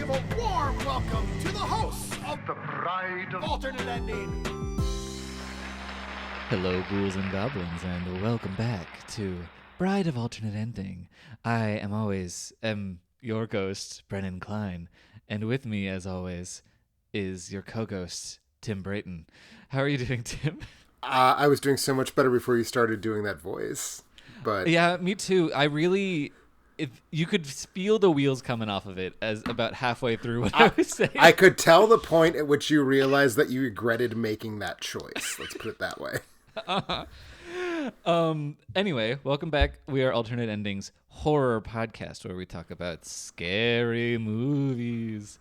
a warm welcome to the hosts of the Bride of Alternate Ending. Hello, ghouls and goblins, and welcome back to Bride of Alternate Ending. I am your ghost, Brennan Klein, and with me, as always, is your co-ghost, Tim Brayton. How are you doing, Tim? I was doing so much better before you started doing that voice, but Yeah, me too. If you could feel the wheels coming off of it as about halfway through what I was saying. I could tell the point at which you realized that you regretted making that choice. Let's put it that way. Anyway, welcome back. We are Alternate Endings horror podcast where we talk about scary movies.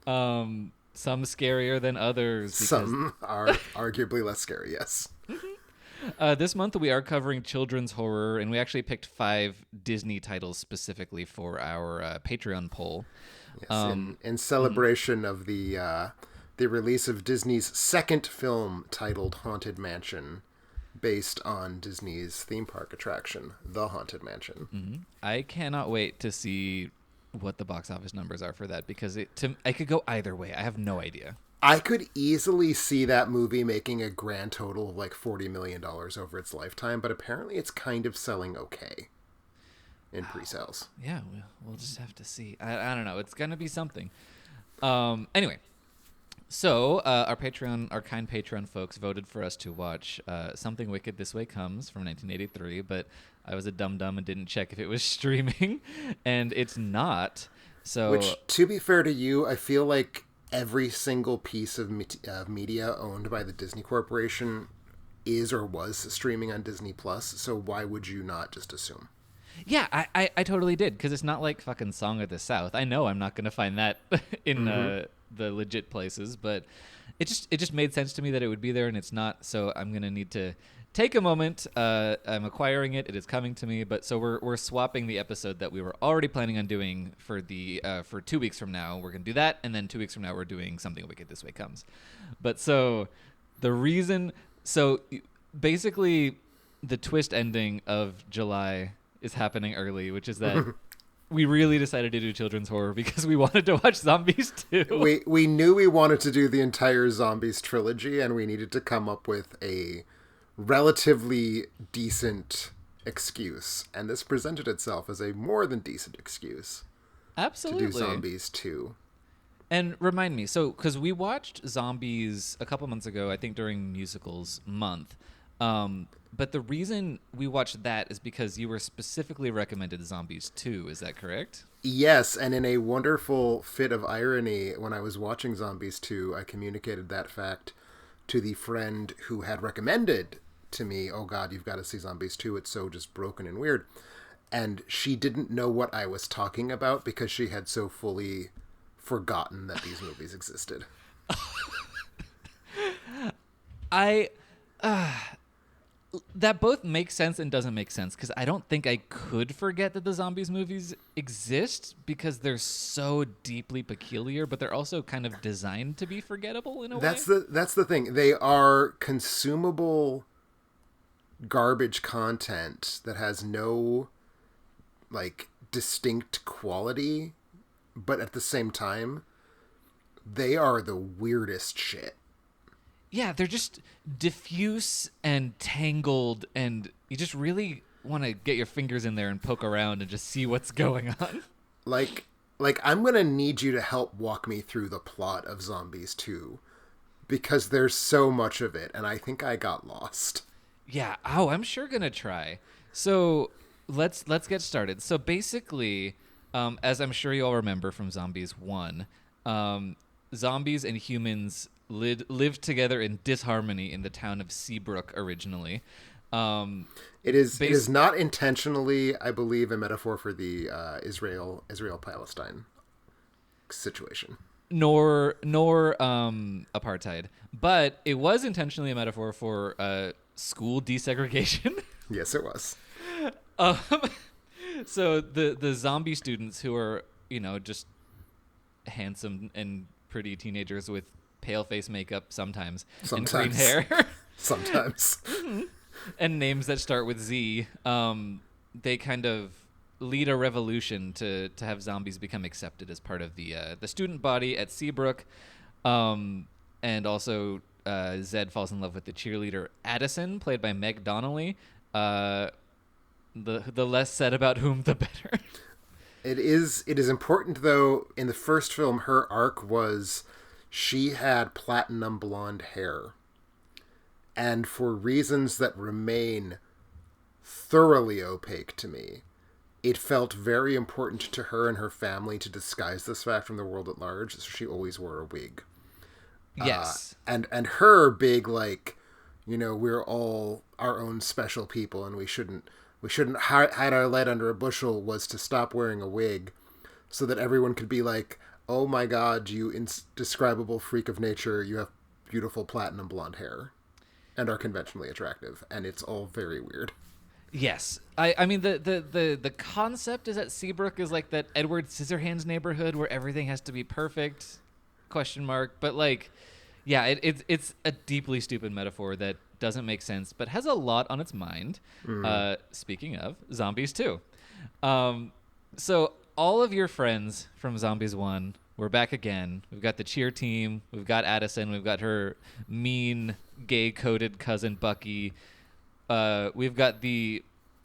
Some scarier than others. Some are arguably less scary, yes. This month we are covering children's horror, and we actually picked 5 Disney titles specifically for our Patreon poll. Yes, in celebration of the release of Disney's second film titled Haunted Mansion, based on Disney's theme park attraction, The Haunted Mansion. Mm-hmm. I cannot wait to see what the box office numbers are for that, because I could go either way. I have no idea. I could easily see that movie making a grand total of like $40 million over its lifetime, but apparently it's kind of selling okay in pre-sales. Yeah, we'll just have to see. I don't know. It's going to be something. Anyway, so our kind Patreon folks voted for us to watch Something Wicked This Way Comes from 1983, but I was a dum-dum and didn't check if it was streaming, and it's not. So, which, to be fair to you, I feel like every single piece of media owned by the Disney Corporation is or was streaming on Disney Plus. So why would you not just assume? Yeah, I totally did, because it's not like fucking Song of the South. I know I'm not going to find that in the legit places, but it just made sense to me that it would be there, and it's not. So I'm going to need to take a moment. I'm acquiring it. It is coming to me. But so we're swapping the episode that we were already planning on doing for 2 weeks from now. We're going to do that. And then 2 weeks from now, we're doing Something Wicked This Way Comes. But so basically the twist ending of July is happening early, which is that we really decided to do children's horror because we wanted to watch Zombies 2. We knew we wanted to do the entire Zombies trilogy, and we needed to come up with a relatively decent excuse, and this presented itself as a more than decent excuse. Absolutely. To do Zombies 2. And remind me, so because we watched Zombies a couple months ago, I think during Musicals Month, but the reason we watched that is because you were specifically recommended Zombies 2. Is that correct? Yes, and in a wonderful fit of irony, when I was watching Zombies 2, I communicated that fact to the friend who had recommended to me, oh God, you've got to see Zombies 2. It's so just broken and weird. And she didn't know what I was talking about because she had so fully forgotten that these movies existed. That both makes sense and doesn't make sense, because I don't think I could forget that the Zombies movies exist because they're so deeply peculiar, but they're also kind of designed to be forgettable in a way. That's the thing. They are consumable garbage content that has no like distinct quality, but at the same time, they are the weirdest shit. Yeah, they're just diffuse and tangled, and you just really want to get your fingers in there and poke around and just see what's going on. Like I'm going to need you to help walk me through the plot of Zombies 2, because there's so much of it, and I think I got lost. Yeah, I'm sure going to try. So let's get started. So basically, as I'm sure you all remember from Zombies 1, zombies and humans lived together in disharmony in the town of Seabrook originally. It is not intentionally, I believe, a metaphor for the Israel-Palestine situation. Nor apartheid. But it was intentionally a metaphor for school desegregation. Yes, it was. So the zombie students, who are, just handsome and pretty teenagers with pale face makeup sometimes. And green hair. Sometimes. And names that start with Z, they kind of lead a revolution to have zombies become accepted as part of the student body at Seabrook. And also Zed falls in love with the cheerleader Addison, played by Meg Donnelly. The less said about whom, the better. It is important, though, in the first film, her arc was she had platinum blonde hair. And for reasons that remain thoroughly opaque to me, it felt very important to her and her family to disguise this fact from the world at large, so she always wore a wig. Yes. And her big, like, you know, we're all our own special people and we shouldn't hide our lead under a bushel, was to stop wearing a wig so that everyone could be like, oh my God, you indescribable freak of nature, you have beautiful platinum blonde hair and are conventionally attractive. And it's all very weird. Yes. I mean, the concept is that Seabrook is like that Edward Scissorhands neighborhood where everything has to be perfect, ? But like, yeah, it's a deeply stupid metaphor that doesn't make sense, but has a lot on its mind. Speaking of, Zombies 2. So all of your friends from Zombies 1, we're back again. We've got the cheer team. We've got Addison. We've got her mean, gay-coded cousin Bucky. We've got the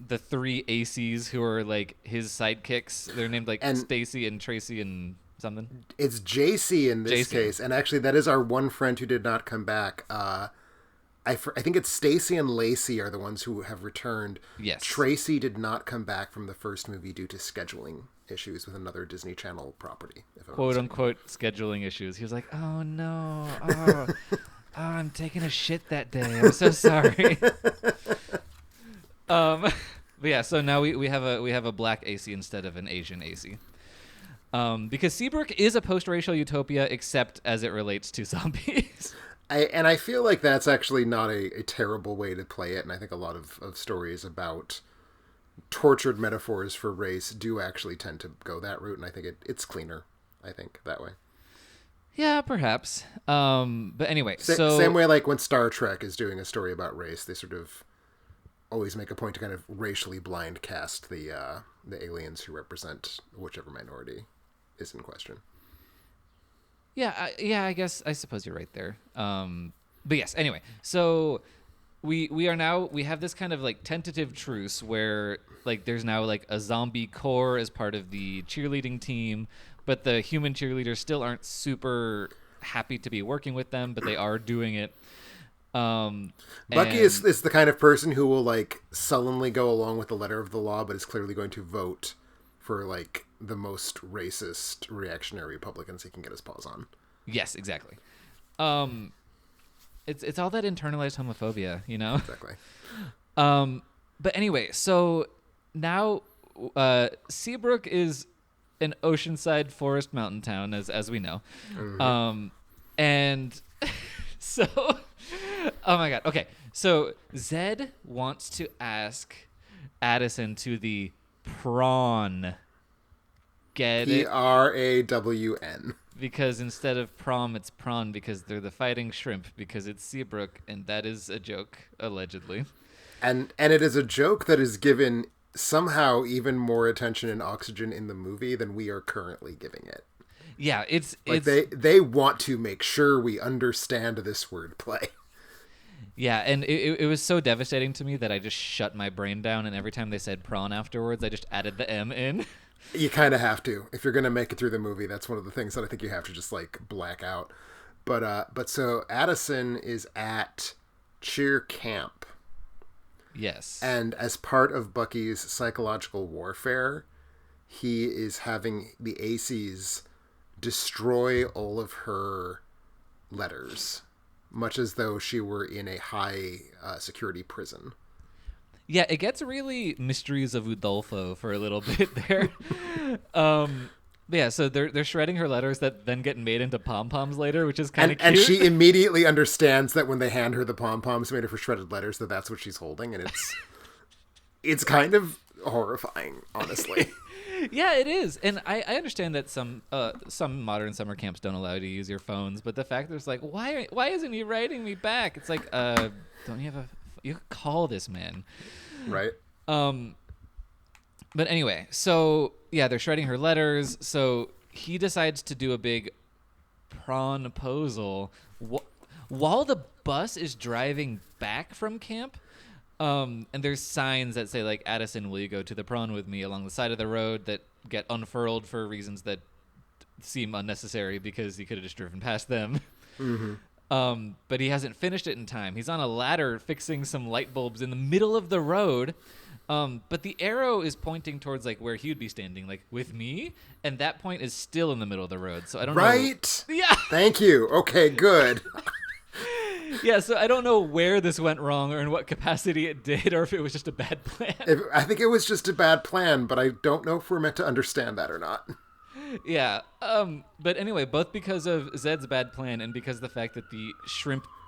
3 ACs who are like his sidekicks. They're named like Stacy and Tracy and something. It's JC in this case, and actually that is our one friend who did not come back. I think it's Stacy and Lacey are the ones who have returned. Yes. Tracy did not come back from the first movie due to scheduling issues with another Disney Channel property. Quote unquote scheduling issues. He was like, oh no, oh, I'm taking a shit that day. I'm so sorry. But yeah, so now we have a black AC instead of an Asian AC. Because Seabrook is a post-racial utopia, except as it relates to zombies. I feel like that's actually not a terrible way to play it, and I think a lot of stories about tortured metaphors for race do actually tend to go that route, and I think it's cleaner, I think, that way. Yeah, perhaps. But anyway, same way like when Star Trek is doing a story about race, they sort of always make a point to kind of racially blind cast the aliens who represent whichever minority is in question. Yeah, I suppose you're right there. But yes, anyway, so we have this kind of like tentative truce where like there's now like a zombie core as part of the cheerleading team, but the human cheerleaders still aren't super happy to be working with them, but they are doing it. Bucky is the kind of person who will like sullenly go along with the letter of the law, but is clearly going to vote for like the most racist reactionary Republicans he can get his paws on. Yes, exactly. It's all that internalized homophobia, you know? Exactly. But anyway, so now Seabrook is an oceanside forest mountain town, as we know. Mm-hmm. And so, oh my God. Okay. So Zed wants to ask Addison to the prawn. Get it? Prawn. Because instead of prom, it's prawn because they're the fighting shrimp because it's Seabrook, and that is a joke, allegedly. And it is a joke that is given somehow even more attention and oxygen in the movie than we are currently giving it. Yeah, it's they want to make sure we understand this wordplay. Yeah, and it was so devastating to me that I just shut my brain down, and every time they said prawn afterwards, I just added the M in. You kind of have to. If you're going to make it through the movie, that's one of the things that I think you have to just like black out. But so Addison is at cheer camp. Yes. And as part of Bucky's psychological warfare, he is having the ACs destroy all of her letters, much as though she were in a high security prison. Yeah, it gets really Mysteries of Udolpho for a little bit there. Yeah, so they're shredding her letters that then get made into pom-poms later, which is kind of cute. And she immediately understands that when they hand her the pom-poms made of her shredded letters, that's what she's holding, and it's kind of horrifying, honestly. Yeah, it is. And I understand that some modern summer camps don't allow you to use your phones, but the fact there's like, why isn't he writing me back? It's like, don't you have you call this man. Right. But anyway, so yeah, they're shredding her letters. So he decides to do a big proposal while the bus is driving back from camp. And there's signs that say like, Addison, will you go to the prom with me, along the side of the road that get unfurled for reasons that seem unnecessary because he could have just driven past them. But he hasn't finished it in time. He's on a ladder fixing some light bulbs in the middle of the road. But the arrow is pointing towards like where he would be standing, like with me, and that point is still in the middle of the road. So I don't know. Right? Yeah. Thank you. Okay, good. Yeah, so I don't know where this went wrong or in what capacity it did, or if it was just a bad plan. I think it was just a bad plan, but I don't know if we're meant to understand that or not. Yeah. But anyway, both because of Zed's bad plan and because of the fact that the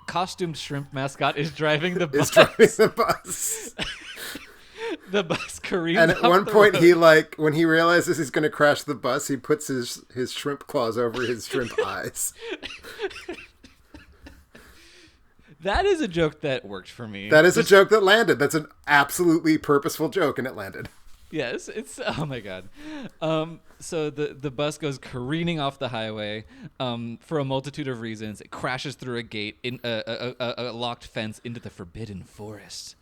costumed shrimp mascot is driving the bus. The bus careens. And at one point, he when he realizes he's going to crash the bus, he puts his shrimp claws over his shrimp eyes. That is a joke that worked for me. That is a joke that landed. That's an absolutely purposeful joke, and it landed. Yes, it's oh my god. So the bus goes careening off the highway for a multitude of reasons. It crashes through a gate in a locked fence into the forbidden forest.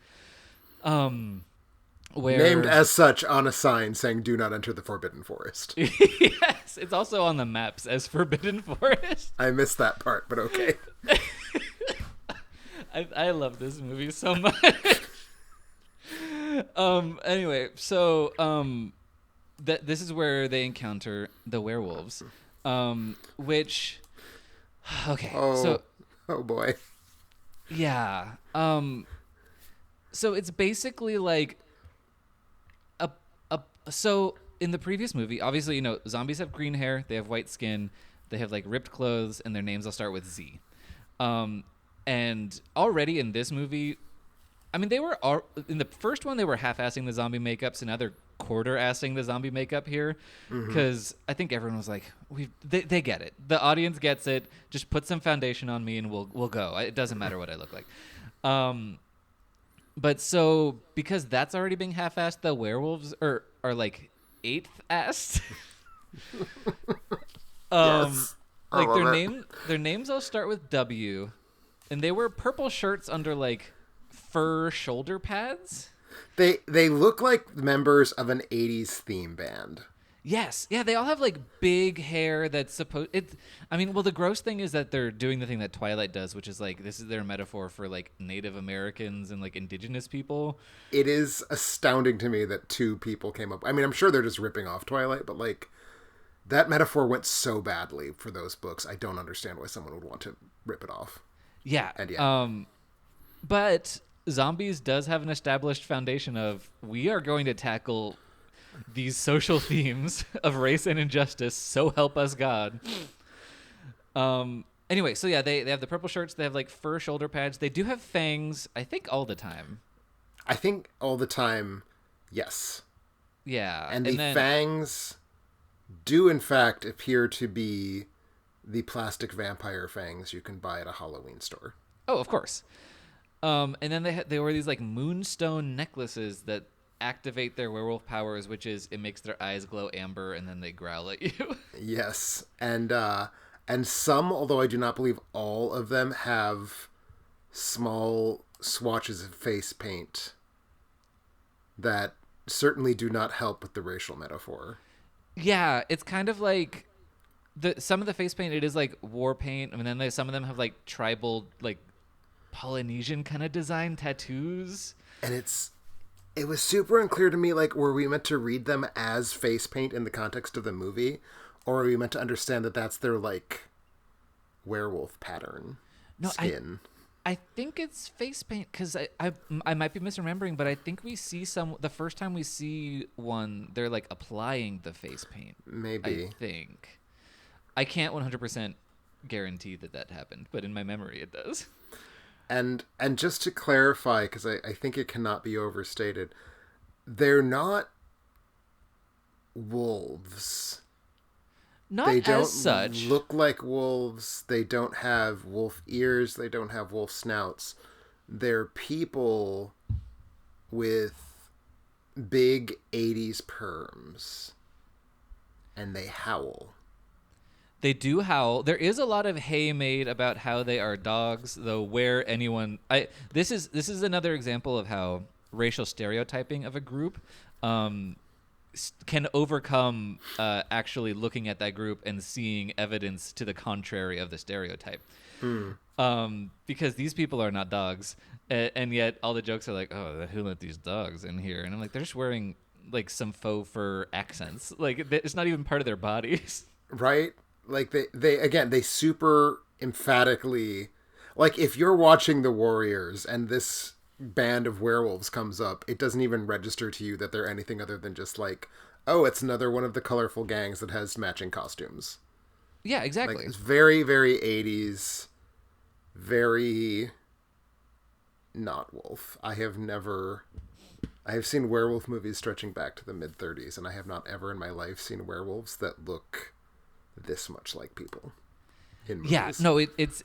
Where named as such on a sign saying "Do not enter the forbidden forest." Yes, it's also on the maps as Forbidden Forest. I missed that part, but okay. I love this movie so much. Anyway, so this is where they encounter the werewolves, which okay. Oh boy. Yeah. So it's basically like so in the previous movie, obviously, you know, zombies have green hair, they have white skin, they have like ripped clothes, and their names all start with Z. And already in this movie, I mean, they were in the first one, they were half-assing the zombie makeup, so now they're quarter-assing the zombie makeup here, because I think everyone was like, they get it. The audience gets it. Just put some foundation on me, and we'll go. It doesn't matter what I look like. But so because that's already being half-assed, the werewolves are like eighth-assed. Yes. Like their names all start with W, and they wear purple shirts under like fur shoulder pads. They look like members of an 80s theme band. Yes. Yeah, they all have like big hair that's the gross thing is that they're doing the thing that Twilight does, which is like this is their metaphor for like Native Americans and like indigenous people. It is astounding to me that two people came up. I mean, I'm sure they're just ripping off Twilight, but like that metaphor went so badly for those books. I don't understand why someone would want to rip it off. Yeah. And yeah. But Zombies does have an established foundation of we are going to tackle these social themes of race and injustice, so help us God. Anyway, so yeah, they have the purple shirts, they have like fur shoulder pads, they do have fangs, I think all the time. Yes. Yeah. And the fangs do in fact appear to be the plastic vampire fangs you can buy at a Halloween store. Oh, of course. And then they wear these like moonstone necklaces that activate their werewolf powers, which is it makes their eyes glow amber and then they growl at you. Yes. And some, although I do not believe all of them, have small swatches of face paint that certainly do not help with the racial metaphor. Yeah, it's kind of like some of the face paint, it is like war paint, and then some of them have like tribal, like Polynesian kind of design tattoos. And it was super unclear to me, like, were we meant to read them as face paint in the context of the movie, or are we meant to understand that that's their like werewolf pattern skin? I think it's face paint because I might be misremembering, but I think we see the first time we see one, they're like applying the face paint. Maybe. I think. I can't 100% guarantee that happened, but in my memory it does. And just to clarify, because I think it cannot be overstated, they're not wolves. They don't look like wolves. They don't have wolf ears. They don't have wolf snouts. They're people with big 80s perms, and they howl. They do howl. There is a lot of hay made about how they are dogs, though. Where anyone, this is another example of how racial stereotyping of a group can overcome actually looking at that group and seeing evidence to the contrary of the stereotype. Because these people are not dogs, and yet all the jokes are like, "Oh, who let these dogs in here?" And I'm like, they're just wearing like some faux fur accents. Like it's not even part of their bodies, right? Like they super emphatically, like if you're watching The Warriors and this band of werewolves comes up, it doesn't even register to you that they're anything other than just like, oh, it's another one of the colorful gangs that has matching costumes. Yeah, exactly. Like, it's very, very 80s, very not wolf. I have seen werewolf movies stretching back to the mid-30s, and I have not ever in my life seen werewolves that look this much like people in movies. Yeah, no, it's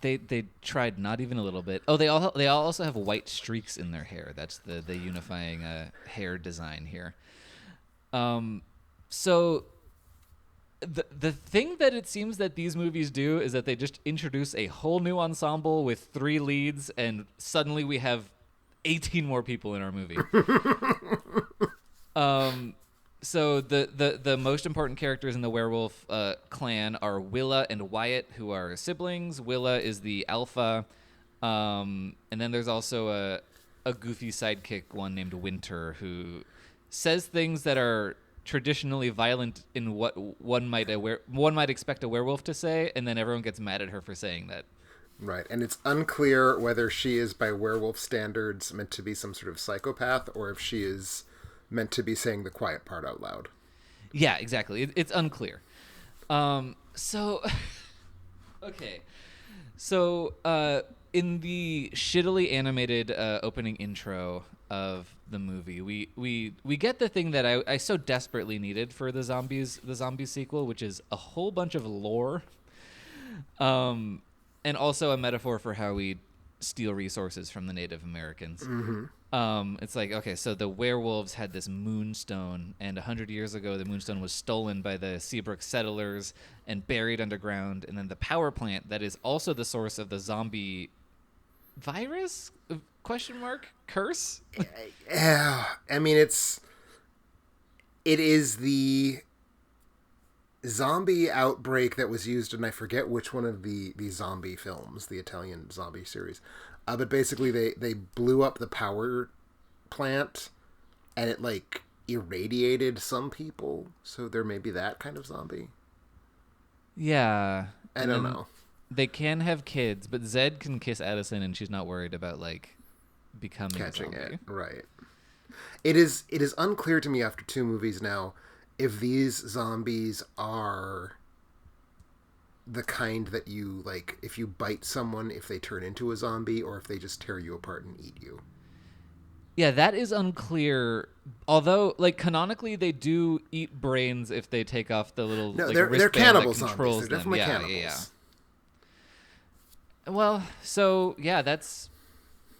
they tried not even a little bit. Oh, they all also have white streaks in their hair. That's the unifying hair design here. So the thing that it seems that these movies do is that they just introduce a whole new ensemble with 3 leads, and suddenly we have 18 more people in our movie. So the most important characters in the werewolf clan are Willa and Wyatt, who are siblings. Willa is the alpha, and then there's also a goofy sidekick one named Winter, who says things that are traditionally violent in what one might expect a werewolf to say, and then everyone gets mad at her for saying that. Right, and it's unclear whether she is, by werewolf standards, meant to be some sort of psychopath, or if she is meant to be saying the quiet part out loud. Yeah, exactly. It's unclear. So, okay. So, in the shittily animated opening intro of the movie, we get the thing that I so desperately needed for the zombies sequel, which is a whole bunch of lore, and also a metaphor for how we steal resources from the Native Americans. Mm-hmm. It's like, okay, so the werewolves had this moonstone, and 100 years ago, the moonstone was stolen by the Seabrook settlers and buried underground. And then the power plant that is also the source of the zombie virus? Question mark? Curse? Yeah, I mean, it is the zombie outbreak that was used, and I forget which one of the zombie films, the Italian zombie series. But basically, they blew up the power plant, and it, like, irradiated some people. So there may be that kind of zombie. Yeah. I don't know. They can have kids, but Zed can kiss Addison, and she's not worried about, like, becoming catching a zombie. It. Right. It is unclear to me after 2 movies now if these zombies are the kind that you, like, if you bite someone, if they turn into a zombie, or if they just tear you apart and eat you. Yeah, that is unclear. Although, like, canonically, they do eat brains if they take off the little they're cannibal zombies. They're definitely cannibals. Yeah. Well, so yeah, that's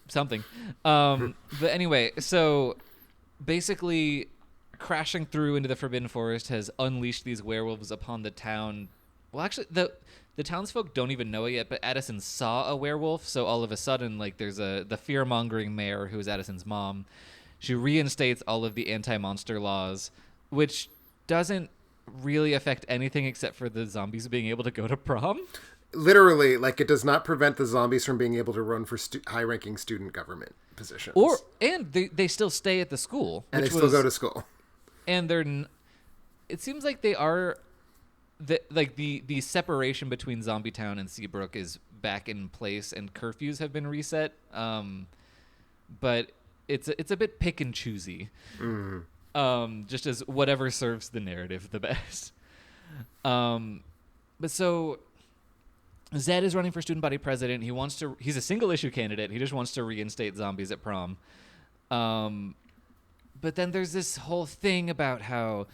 something. But anyway, so basically, crashing through into the Forbidden Forest has unleashed these werewolves upon the town. Well, actually, the townsfolk don't even know it yet, but Addison saw a werewolf, so all of a sudden, like, there's the fear-mongering mayor, who is Addison's mom. She reinstates all of the anti-monster laws, which doesn't really affect anything except for the zombies being able to go to prom. Literally, like, it does not prevent the zombies from being able to run for high-ranking student government positions. And they still stay at the school. And they still go to school. And it seems like they are... The separation between Zombie Town and Seabrook is back in place, and curfews have been reset. But it's a bit pick and choosy. Just as whatever serves the narrative the best. But so Zed is running for student body president. He's a single issue candidate. He just wants to reinstate zombies at prom. But then there's this whole thing about how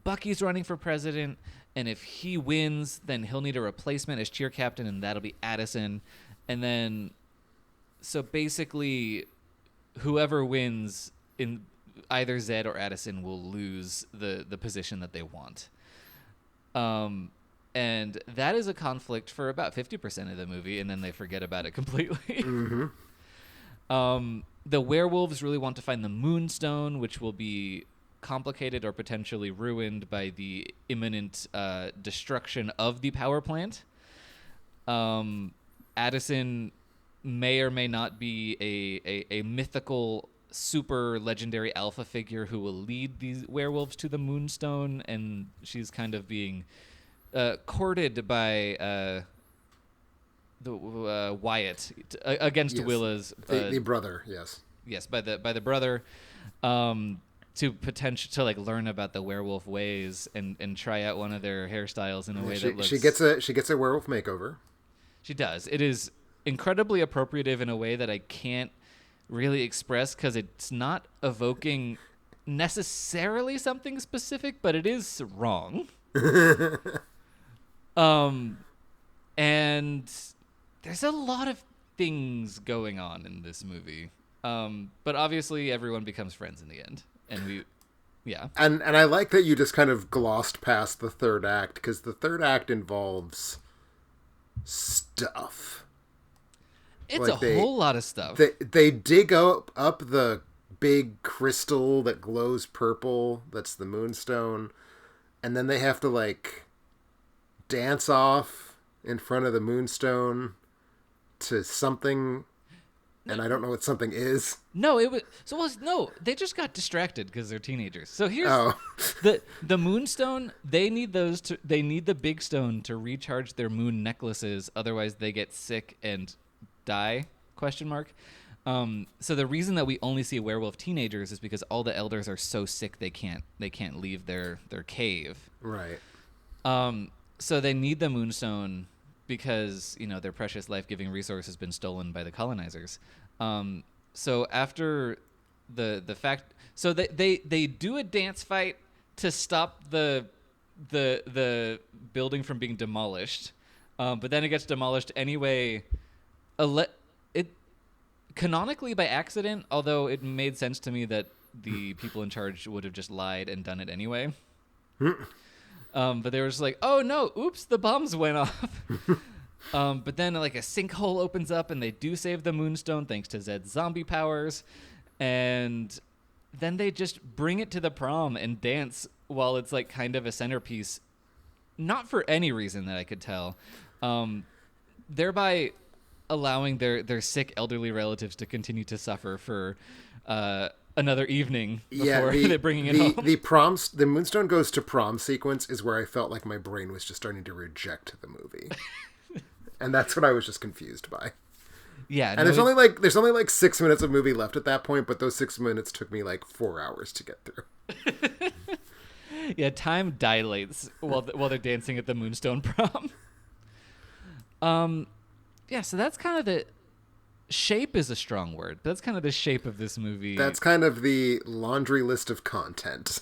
Bucky's running for president, and if he wins, then he'll need a replacement as cheer captain, and that'll be Addison. And then, so basically, whoever wins either Zed or Addison will lose the position that they want. And that is a conflict for about 50% of the movie, and then they forget about it completely. The werewolves really want to find the Moonstone, which will be complicated or potentially ruined by the imminent destruction of the power plant. Addison may or may not be a mythical, super legendary alpha figure who will lead these werewolves to the Moonstone, and she's kind of being courted by the Wyatt against Willa's the brother. Yes, by the brother, to like learn about the werewolf ways and try out one of their hairstyles in a way that looks. She gets a werewolf makeover. She does. It is incredibly appropriative in a way that I can't really express because it's not evoking necessarily something specific, but it is wrong. And there's a lot of things going on in this movie. But obviously everyone becomes friends in the end. And And I like that you just kind of glossed past the third act, because the third act involves stuff. It's like whole lot of stuff. They dig up the big crystal that glows purple. That's the Moonstone. And then they have to like dance off in front of the Moonstone to something. And I don't know what something is. No, they just got distracted because they're teenagers. So here's the Moonstone. They need the big stone to recharge their moon necklaces. Otherwise, they get sick and die? ? So the reason that we only see werewolf teenagers is because all the elders are so sick they can't leave their cave. Right. So they need the Moonstone because their precious life-giving resource has been stolen by the colonizers. So after the fact, so they do a dance fight to stop the building from being demolished, but then it gets demolished anyway. It canonically by accident, although it made sense to me that the people in charge would have just lied and done it anyway. But they were just like, oh no, oops, the bombs went off. But then like a sinkhole opens up and they do save the Moonstone thanks to Zed's zombie powers. And then they just bring it to the prom and dance while it's like kind of a centerpiece. Not for any reason that I could tell. Thereby allowing their sick elderly relatives to continue to suffer for another evening before they're bringing it home. The Moonstone goes to prom sequence is where I felt like my brain was just starting to reject the movie. And that's what I was just confused by. Yeah. And there's only like 6 minutes of movie left at that point, but those 6 minutes took me like 4 hours to get through. Yeah, time dilates while they're dancing at the Moonstone prom. Yeah, so that's kind of the shape is a strong word. But that's kind of the shape of this movie. That's kind of the laundry list of content.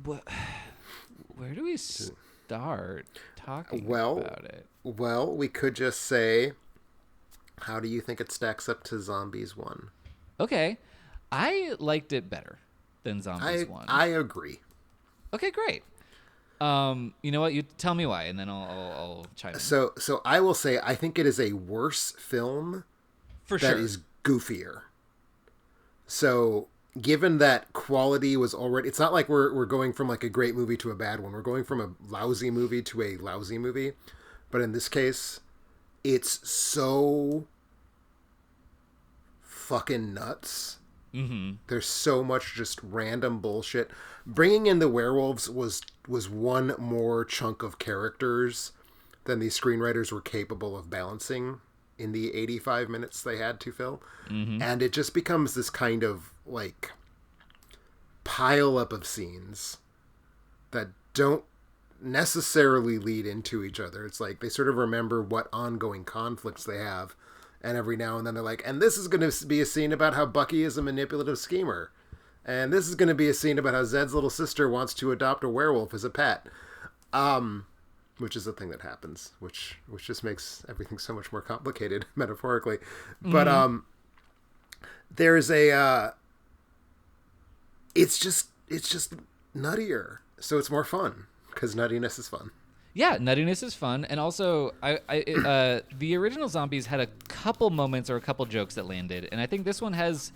Where do we start talking about it? Well, we could just say, how do you think it stacks up to Zombies 1? Okay. I liked it better than Zombies 1. I agree. Okay, great. You know what? You tell me why, and then I'll chime in. So I will say I think it is a worse film that is goofier. So given that quality was already, it's not like we're going from like a great movie to a bad one. We're going from a lousy movie to a lousy movie. But in this case, it's so fucking nuts. Mm-hmm. There's so much just random bullshit. Bringing in the werewolves was one more chunk of characters than the screenwriters were capable of balancing in the 85 minutes they had to fill. Mm-hmm. And it just becomes this kind of like pile up of scenes that don't necessarily lead into each other. It's like they sort of remember what ongoing conflicts they have, and every now and then they're like, and this is going to be a scene about how Bucky is a manipulative schemer, and this is going to be a scene about how Zed's little sister wants to adopt a werewolf as a pet, which is a thing that happens, which just makes everything so much more complicated metaphorically. But there's a it's just nuttier, so it's more fun because nuttiness is fun. Yeah, nuttiness is fun, and also the original Zombies had a couple moments or a couple jokes that landed, and I think this one has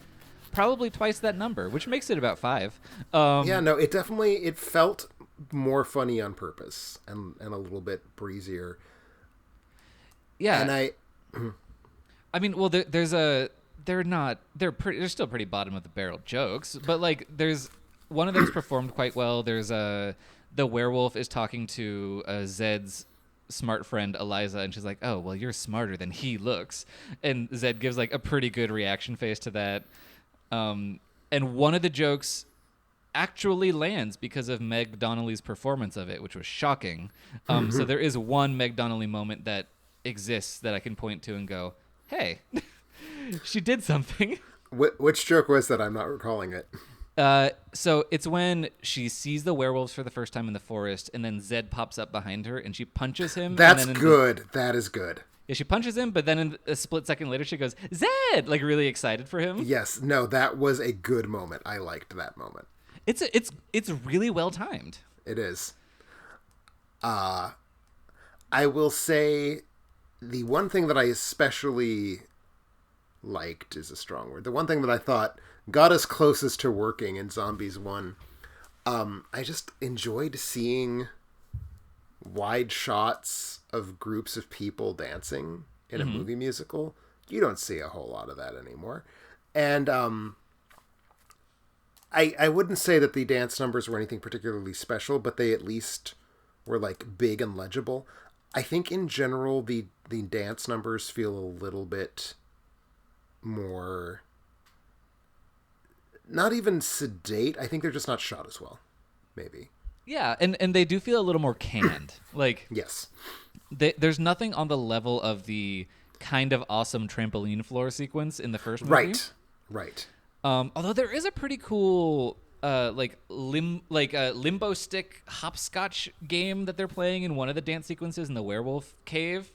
probably twice that number, which makes it about 5. Yeah, no, it felt more funny on purpose and a little bit breezier. Yeah, And I mean, well, they're still pretty bottom of the barrel jokes, but like there's one of them's performed quite well. There's the werewolf is talking to Zed's smart friend Eliza, and she's like, "Oh, well, you're smarter than he looks," and Zed gives like a pretty good reaction face to that. And one of the jokes actually lands because of Meg Donnelly's performance of it, which was shocking. So there is one Meg Donnelly moment that exists that I can point to and go, "Hey, she did something." which joke was that? I'm not recalling it. So it's when she sees the werewolves for the first time in the forest, and then Zed pops up behind her, and she punches him. That's and then good. That is good. Yeah, she punches him, but then in a split second later, she goes, "Zed!" like really excited for him. Yes. No, that was a good moment. I liked that moment. It's really well timed. It is. I will say the one thing that I especially liked is a strong word. The one thing that I thought got us closest to working in Zombies 1, I just enjoyed seeing wide shots of groups of people dancing in a movie musical. You don't see a whole lot of that anymore. And I wouldn't say that the dance numbers were anything particularly special, but they at least were like big and legible. I think in general the dance numbers feel a little bit more, not even sedate. I think they're just not shot as well, maybe. Yeah, and they do feel a little more canned. Like, Yes. there's nothing on the level of the kind of awesome trampoline floor sequence in the first movie. Right. Although there is a pretty cool limbo stick hopscotch game that they're playing in one of the dance sequences in the werewolf cave,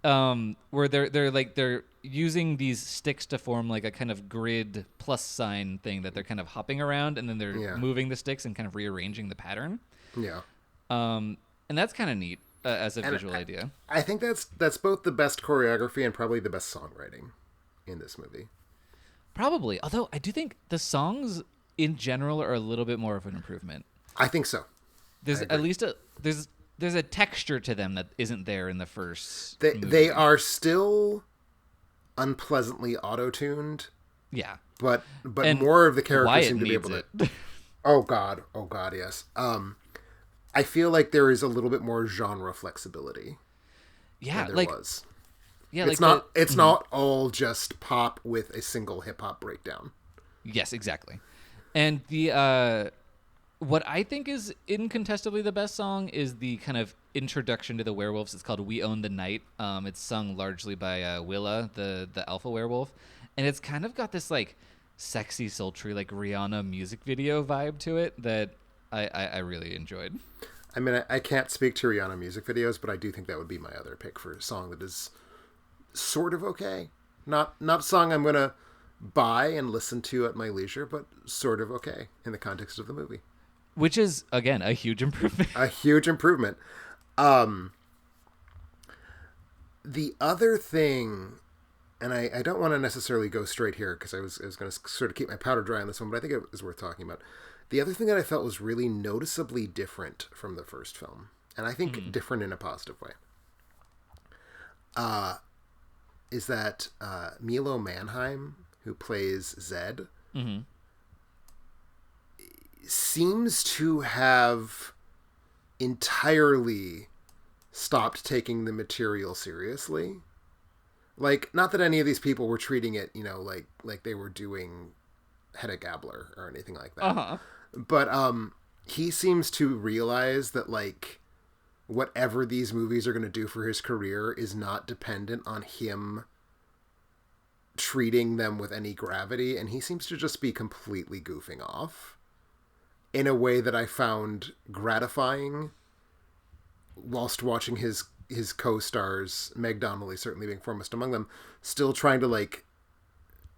where they're using these sticks to form like a kind of grid plus sign thing that they're kind of hopping around, and then they're moving the sticks and kind of rearranging the pattern. Yeah. And that's kind of neat as a visual idea. I think that's both the best choreography and probably the best songwriting in this movie. Probably, although I do think the songs in general are a little bit more of an improvement. I think so. There's at least there's a texture to them that isn't there in the first movie. They are still unpleasantly auto-tuned. Yeah. But And more of the characters Wyatt seem to be needs able to. it. Oh god, yes. I feel like there is a little bit more genre flexibility. Yeah, than there like was. yeah, It's like not all just pop with a single hip hop breakdown. Yes, exactly. And the what I think is incontestably the best song is the kind of introduction to the werewolves. It's called "We Own the Night." It's sung largely by Willa, the alpha werewolf, and it's kind of got this like sexy, sultry, like Rihanna music video vibe to it that I really enjoyed. I mean, I can't speak to Rihanna music videos, but I do think that would be my other pick for a song that is sort of okay. Not a song I'm gonna buy and listen to at my leisure, but sort of okay in the context of the movie. Which is, again, a huge improvement. A huge improvement. The other thing, and I don't want to necessarily go straight here because I was going to sort of keep my powder dry on this one, but I think it is worth talking about. The other thing that I felt was really noticeably different from the first film, and I think different in a positive way, is that Milo Manheim, who plays Zed, seems to have entirely stopped taking the material seriously. Like, not that any of these people were treating it, like they were doing Hedda Gabler or anything like that. But he seems to realize that, like, whatever these movies are going to do for his career is not dependent on him treating them with any gravity, and he seems to just be completely goofing off in a way that I found gratifying whilst watching his co-stars, Meg Donnelly certainly being foremost among them, still trying to, like,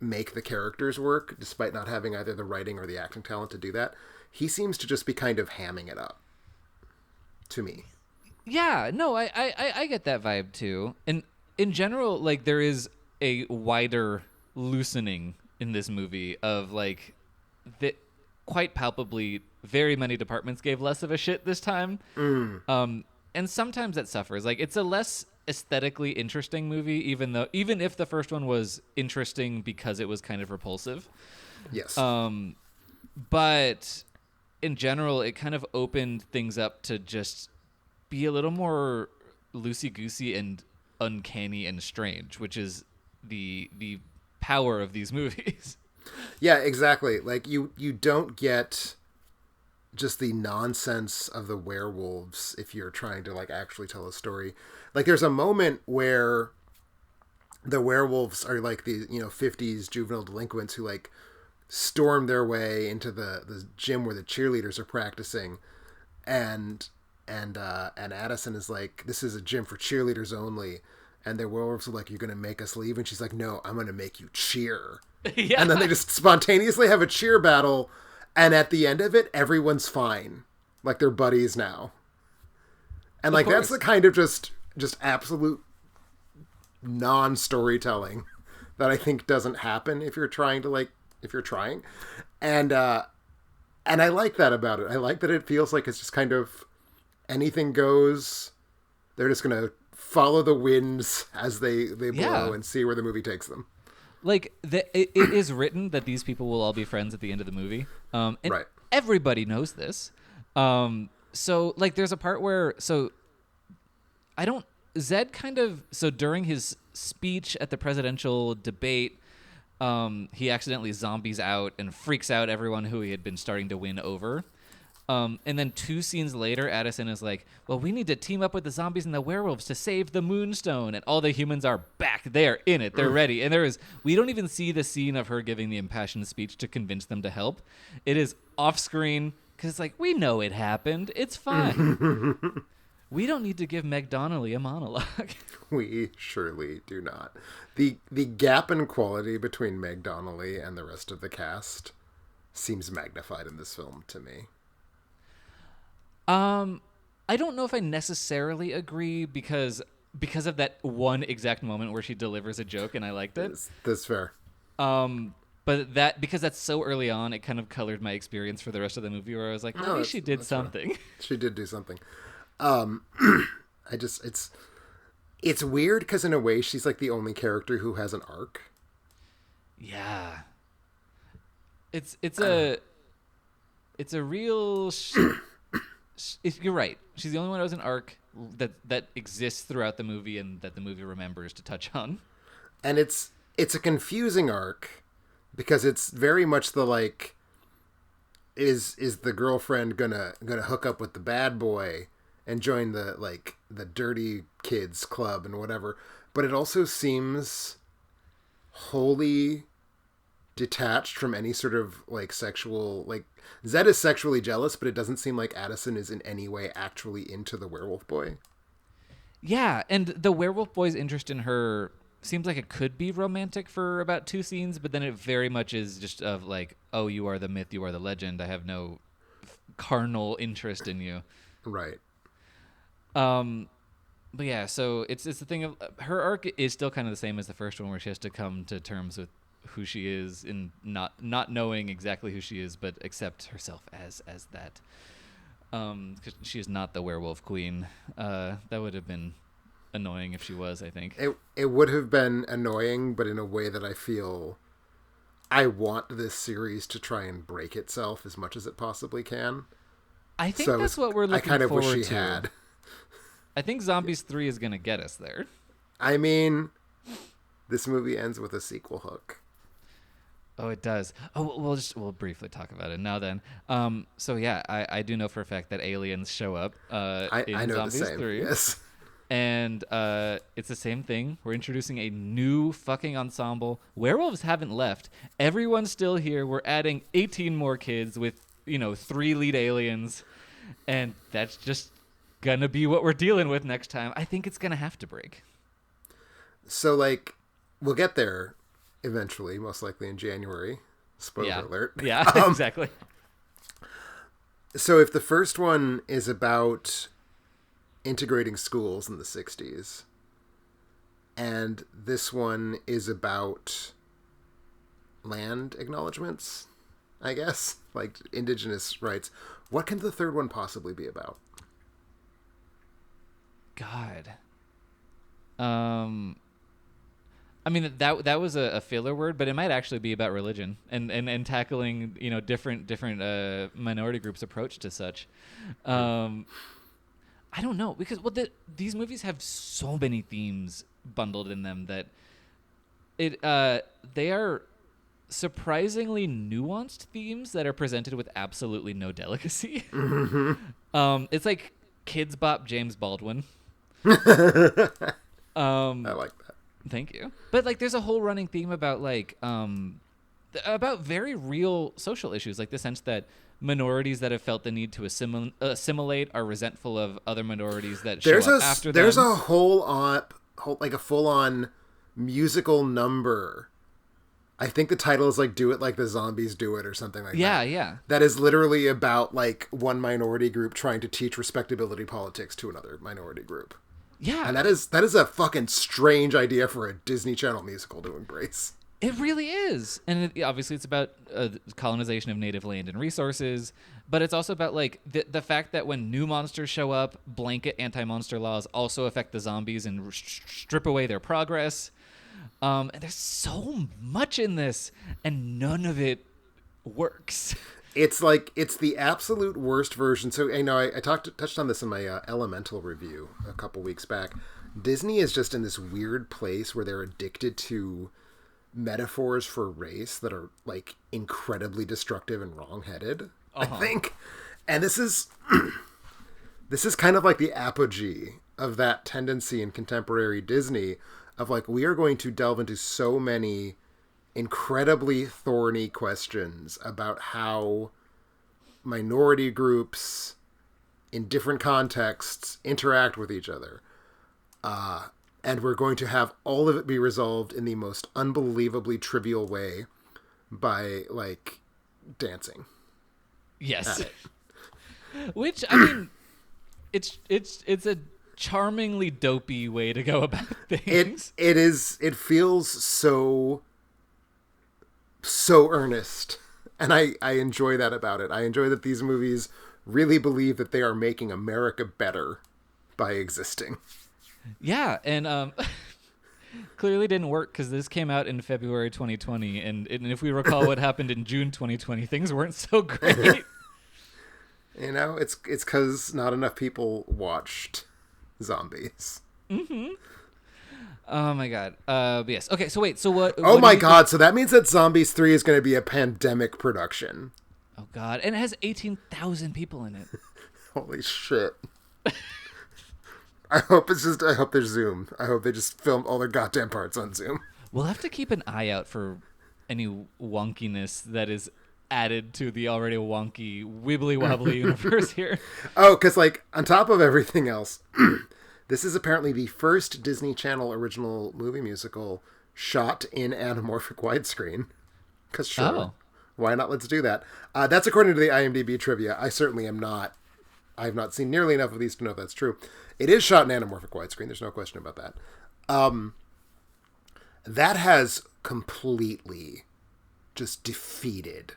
make the characters work, despite not having either the writing or the acting talent to do that. He seems to just be kind of hamming it up, to me. Yeah, no, I get that vibe too. And in general, like, there is a wider loosening in this movie of, like, that quite palpably very many departments gave less of a shit this time. And sometimes that suffers. Like, it's a less aesthetically interesting movie, even if the first one was interesting because it was kind of repulsive. Yes. But in general, it kind of opened things up to just be a little more loosey-goosey and uncanny and strange, which is the power of these movies. Yeah, exactly. Like, you don't get just the nonsense of the werewolves if you're trying to, like, actually tell a story. Like, there's a moment where the werewolves are like the 50s juvenile delinquents who, like, storm their way into the gym where the cheerleaders are practicing, and Addison is like, this is a gym for cheerleaders only, and the werewolves are like, you're gonna make us leave? And she's like, no, I'm gonna make you cheer. Yeah. And then they just spontaneously have a cheer battle, and at the end of it, everyone's fine, like they're buddies now. And like, that's the kind of just absolute non-storytelling that I think doesn't happen if you're trying, and I like that about it. I like that it feels like it's just kind of anything goes. They're just gonna follow the winds as they blow and see where the movie takes them. Like, it is written that these people will all be friends at the end of the movie, and right. Everybody knows this. So, like, there's a part where Zed kind of, so during his speech at the presidential debate, he accidentally zombies out and freaks out everyone who he had been starting to win over. And then 2 scenes later, Addison is like, well, we need to team up with the zombies and the werewolves to save the Moonstone. And all the humans are back there in it. They're ready. And we don't even see the scene of her giving the impassioned speech to convince them to help. It is off screen because it's like, we know it happened. It's fine. We don't need to give Meg Donnelly a monologue. We surely do not. The gap in quality between Meg Donnelly and the rest of the cast seems magnified in this film to me. I don't know if I necessarily agree because of that one exact moment where she delivers a joke and I liked it. That's fair. But because that's so early on, it kind of colored my experience for the rest of the movie where I was like, maybe she did something. She did do something. It's weird because in a way she's like the only character who has an arc. Yeah. It's a real you're right. She's the only one who has an arc that exists throughout the movie and that the movie remembers to touch on. And it's a confusing arc because it's very much the, like, is the girlfriend gonna hook up with the bad boy and join the dirty kids club and whatever, but it also seems wholly detached from any sort of, like, sexual, like, Zed is sexually jealous, but it doesn't seem like Addison is in any way actually into the werewolf boy. Yeah, and the werewolf boy's interest in her seems like it could be romantic for about 2 scenes, but then it very much is just of like, oh, you are the myth, you are the legend, I have no carnal interest in you. Right. But yeah, so it's the thing of her arc is still kind of the same as the first one, where she has to come to terms with who she is and not knowing exactly who she is, but accept herself as that. Because she is not the werewolf queen. That would have been annoying if she was, I think. It would have been annoying, but in a way that I feel I want this series to try and break itself as much as it possibly can. I think that's what we're looking forward to. I kind of wish she had. I think Zombies 3 is going to get us there. I mean, this movie ends with a sequel hook. Oh, it does. Oh, we'll briefly talk about it now then. So yeah, I do know for a fact that aliens show up in know Zombies the same. 3. Yes. And it's the same thing. We're introducing a new fucking ensemble. Werewolves haven't left. Everyone's still here. We're adding 18 more kids with, 3 lead aliens. And that's just gonna be what we're dealing with next time. I think it's gonna have to break. So, like, we'll get there. eventually, most likely in January. Spoiler alert. Yeah, exactly. So if the first one is about integrating schools in the 60s, and this one is about land acknowledgements, I guess, like indigenous rights, what can the third one possibly be about? God. I mean, that was a filler word, but it might actually be about religion and tackling, different minority groups' approach to such. I don't know, because these movies have so many themes bundled in them that they are surprisingly nuanced themes that are presented with absolutely no delicacy. It's like Kids Bop James Baldwin. I like that. Thank you. But like, there's a whole running theme about about very real social issues, like the sense that minorities that have felt the need to assimilate are resentful of other minorities that show up after them. There's a like a full-on musical number. I think the title is like "Do It Like the Zombies Do It" or something like that. Yeah. That is literally about like one minority group trying to teach respectability politics to another minority group. Yeah. And that is a fucking strange idea for a Disney Channel musical to embrace. It really is. And obviously it's about colonization of native land and resources, but it's also about like the fact that when new monsters show up, blanket anti-monster laws also affect the zombies and strip away their progress. And there's so much in this, and none of it works. It's the absolute worst version. So I touched on this in my Elemental review a couple weeks back. Disney is just in this weird place where they're addicted to metaphors for race that are like incredibly destructive and wrong-headed. I think, and this is kind of like the apogee of that tendency in contemporary Disney of like, we are going to delve into so many incredibly thorny questions about how minority groups in different contexts interact with each other. And we're going to have all of it be resolved in the most unbelievably trivial way by like dancing. Yes. Which, I mean, it's a charmingly dopey way to go about things. It feels so earnest, and I enjoy that about it. I enjoy that these movies really believe that they are making America better by existing. Yeah, and clearly didn't work because this came out in February 2020, and if we recall what happened in June 2020, things weren't so great. It's because not enough people watched Zombies. Mm-hmm. Oh my god. Yes. Okay. So wait. So what? Oh my god. So that means that Zombies 3 is going to be a pandemic production. Oh god. And it has 18,000 people in it. Holy shit. I hope there's Zoom. I hope they just film all their goddamn parts on Zoom. We'll have to keep an eye out for any wonkiness that is added to the already wonky, wibbly wobbly universe here. Oh, because like on top of everything else, this is apparently the first Disney Channel original movie musical shot in anamorphic widescreen. Because sure, why not? Let's do that. That's according to the IMDb trivia. I certainly am not. I have not seen nearly enough of these to know if that's true. It is shot in anamorphic widescreen. There's no question about that. That has completely just defeated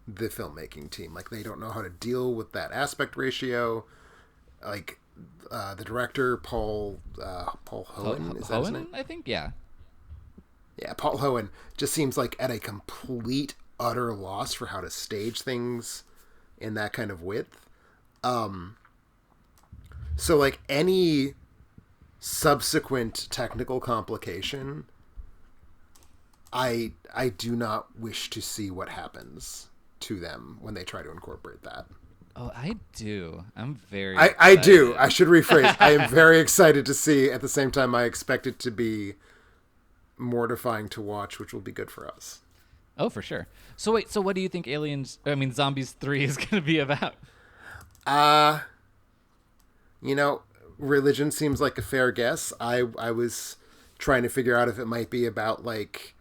the filmmaking team. Like, they don't know how to deal with that aspect ratio. Like, the director, Paul Hohen, is that his name? I think, yeah. Yeah, Paul Hohen just seems like at a complete, utter loss for how to stage things in that kind of width. So like any subsequent technical complication, I do not wish to see what happens to them when they try to incorporate that. Oh, I do. I'm very I do. I should rephrase. I am very excited to see. At the same time, I expect it to be mortifying to watch, which will be good for us. Oh, for sure. So wait, so what do you think Zombies 3 is going to be about? Religion seems like a fair guess. I was trying to figure out if it might be about like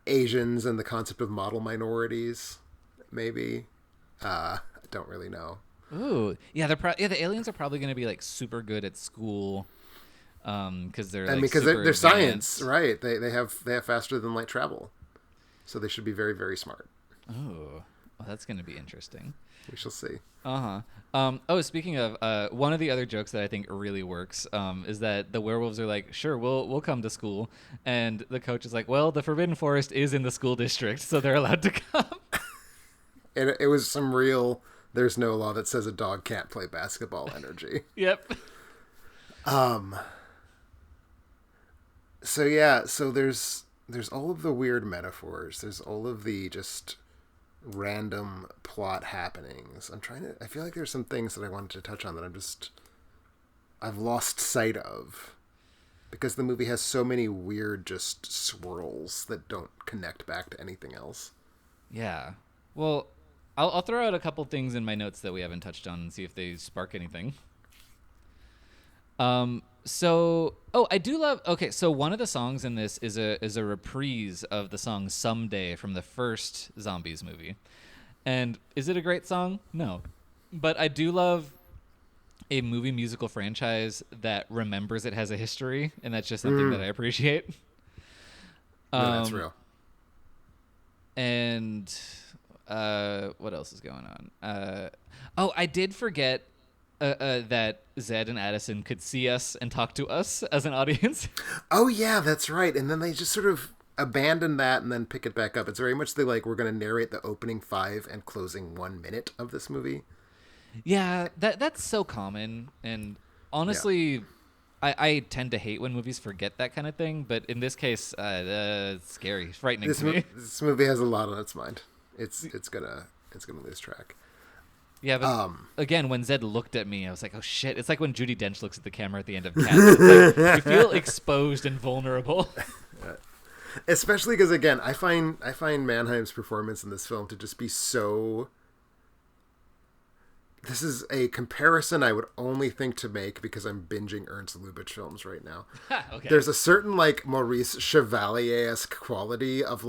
Asians and the concept of model minorities, maybe. I don't really know. Ooh, yeah, the aliens are probably going to be like super good at school, because they're like because super they're science, advanced. right? They have faster than light travel, so they should be very, very smart. Oh, well, that's going to be interesting. We shall see. Speaking of, one of the other jokes that I think really works is that the werewolves are like, sure, we'll come to school, and the coach is like, well, the Forbidden Forest is in the school district, so they're allowed to come. And it was some real "there's no law that says a dog can't play basketball" energy. Yep. So yeah, so there's all of the weird metaphors. There's all of the just random plot happenings. I feel like there's some things that I wanted to touch on that I've lost sight of, because the movie has so many weird just swirls that don't connect back to anything else. Yeah. Well, I'll throw out a couple things in my notes that we haven't touched on and see if they spark anything. I do love. Okay, so one of the songs in this is a reprise of the song "Someday" from the first Zombies movie. And is it a great song? No, but I do love a movie musical franchise that remembers it has a history, and that's just something that I appreciate. No, that's real. And what else is going on? I did forget that Zed and Addison could see us and talk to us as an audience. Oh yeah, that's right. And then they just sort of abandon that and then pick it back up. It's very much we're going to narrate the opening 5 and closing 1 minute of this movie. Yeah, that's so common. And honestly, I tend to hate when movies forget that kind of thing. But in this case, it's scary, it's frightening to me. This movie has a lot on its mind. It's gonna lose track. Yeah, but again, when Zed looked at me, I was like, "Oh shit!" It's like when Judi Dench looks at the camera at the end of Cats. It's like, you feel exposed and vulnerable. Especially because, again, I find Mannheim's performance in this film to just be so. This is a comparison I would only think to make because I'm binging Ernst Lubitsch films right now. Okay. There's a certain Maurice Chevalier-esque quality of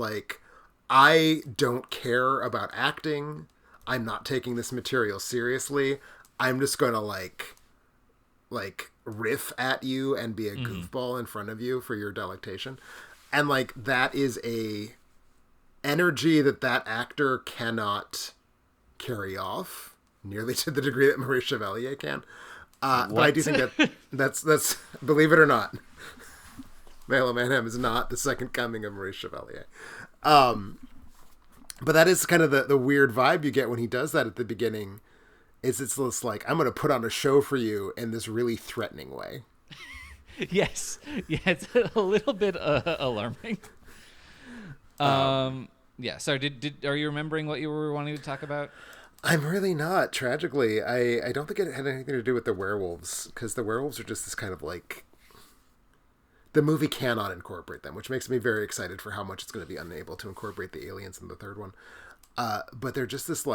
I don't care about acting. I'm not taking this material seriously. I'm just going to riff at you and be a goofball in front of you for your delectation. And that is a energy that actor cannot carry off nearly to the degree that Maurice Chevalier can. But I do think that's believe it or not, Milo Manheim is not the second coming of Maurice Chevalier. But that is kind of the weird vibe you get when he does that at the beginning. It's this I'm going to put on a show for you in this really threatening way. Yes. Yeah, it's a little bit alarming. Yeah. Sorry. Are you remembering what you were wanting to talk about? I'm really not. Tragically, I don't think it had anything to do with the werewolves, because the werewolves are just this kind of the movie cannot incorporate them, which makes me very excited for how much it's going to be unable to incorporate the aliens in the third one. But they're just this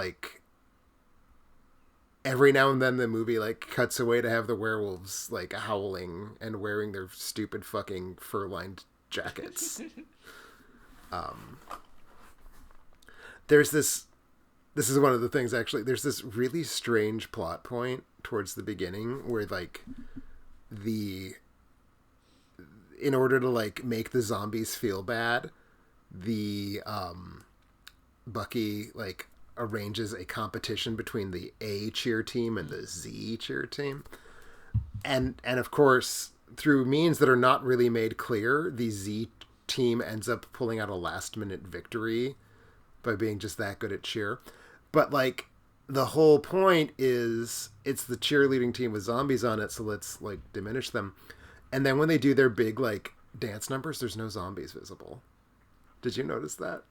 every now and then the movie cuts away to have the werewolves howling and wearing their stupid fucking fur-lined jackets. There's this is one of the things, actually. There's this really strange plot point towards the beginning where in order to make the zombies feel bad, the Bucky arranges a competition between the A cheer team and the Z cheer team, and of course, through means that are not really made clear, the Z team ends up pulling out a last minute victory by being just that good at cheer. But the whole point is it's the cheerleading team with zombies on it, so let's diminish them. And then when they do their big dance numbers, there's no zombies visible. Did you notice that?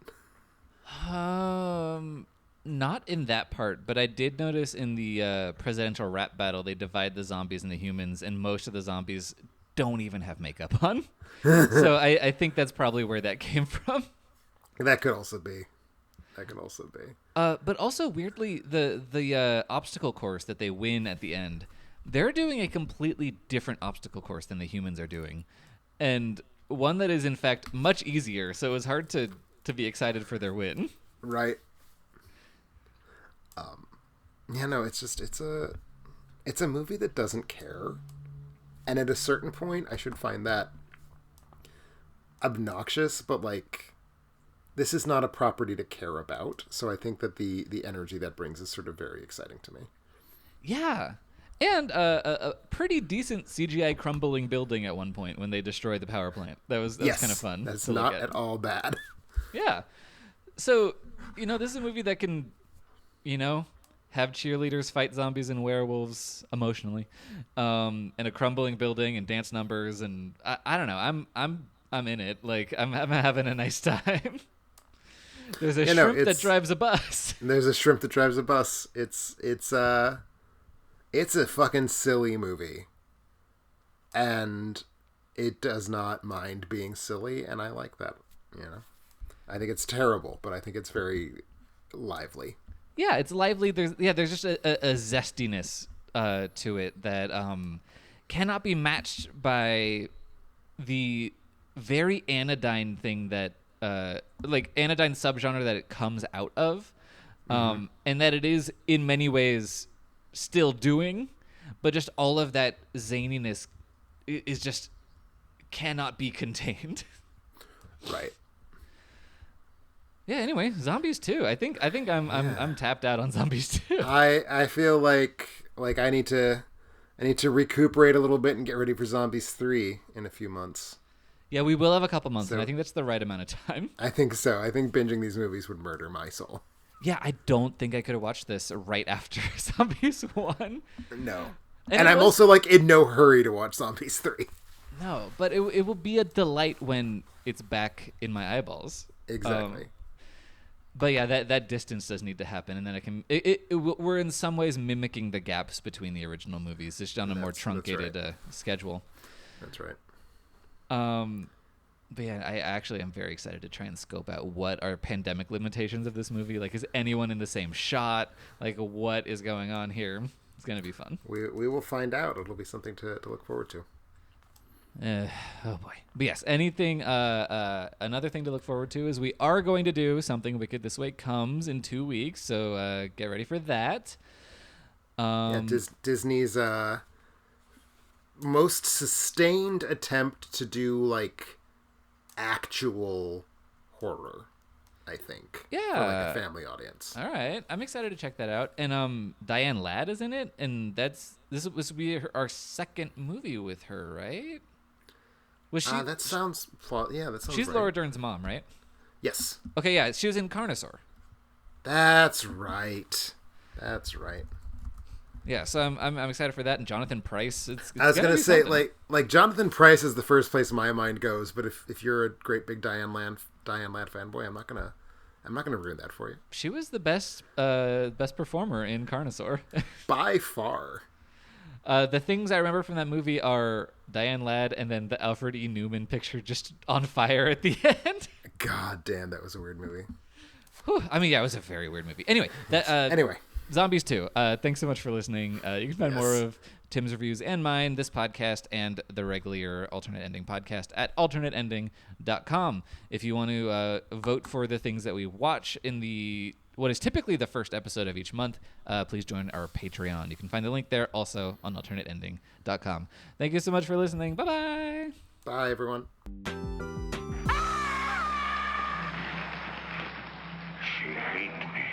Not in that part, but I did notice in the presidential rap battle, they divide the zombies and the humans, and most of the zombies don't even have makeup on. So I think that's probably where that came from. That could also be. But also, weirdly, the obstacle course that they win at the end, they're doing a completely different obstacle course than the humans are doing. And one that is, in fact, much easier. So it was hard to to be excited for their win. Right. Yeah, no, it's a movie that doesn't care. And at a certain point, I should find that obnoxious, but like, this is not a property to care about. So I think that the energy that brings is sort of very exciting to me. Yeah. And a pretty decent CGI crumbling building at one point when they destroy the power plant. That was kind of fun. That's not at all bad. Yeah. So, this is a movie that can, have cheerleaders fight zombies and werewolves emotionally, and a crumbling building and dance numbers, and I don't know. I'm in it. Like I'm having a nice time. There's a shrimp that drives a bus. There's a shrimp that drives a bus. It's a fucking silly movie, and it does not mind being silly, and I like that. I think it's terrible, but I think it's very lively. Yeah, it's lively. There's just a zestiness to it that cannot be matched by the very anodyne thing that like anodyne subgenre that it comes out of, and that it is in many ways still doing, but just all of that zaniness is just cannot be contained. Right. Yeah. Anyway, Zombies 2. I think I'm tapped out on Zombies 2. I feel like I need to recuperate a little bit and get ready for Zombies 3 in a few months. Yeah, we will have a couple months, and I think that's the right amount of time. I think so. I think binging these movies would murder my soul. Yeah, I don't think I could have watched this right after Zombies 1. No. And I'm also like in no hurry to watch Zombies 3. No, but it will be a delight when it's back in my eyeballs. Exactly. But yeah, that distance does need to happen, and then I can. We're in some ways mimicking the gaps between the original movies, just on a more truncated schedule. That's right. But yeah, I actually am very excited to try and scope out what are pandemic limitations of this movie. Like, is anyone in the same shot? Like, what is going on here? It's gonna be fun. We will find out. It'll be something to look forward to. Oh boy. But yes, another thing to look forward to is we are going to do Something Wicked This Way Comes in 2 weeks, so get ready for that. Disney's most sustained attempt to do like actual horror, I think. Yeah. For like a family audience. All right. I'm excited to check that out. And Diane Ladd is in it, and this will be our second movie with her, right? Was she? That sounds. Yeah, that sounds. She's right. Laura Dern's mom, right? Yes. Okay, yeah, she was in Carnosaur. That's right. Yeah, so I'm excited for that. And Jonathan Pryce. I was gonna say like Jonathan Pryce is the first place my mind goes, but if you're a great big Diane Ladd fanboy, I'm not gonna ruin that for you. She was the best performer in Carnosaur. By far. The things I remember from that movie are Diane Ladd and then the Alfred E. Newman picture just on fire at the end. God damn, that was a weird movie. Whew. I mean, yeah, it was a very weird movie. Anyway, Zombies 2. Thanks so much for listening. You can find more of Tim's reviews and mine, this podcast, and the regular Alternate Ending podcast at alternateending.com. If you want to vote for the things that we watch in what is typically the first episode of each month, please join our Patreon. You can find the link there also on alternateending.com. Thank you so much for listening. Bye-bye. Bye, everyone. She ate me.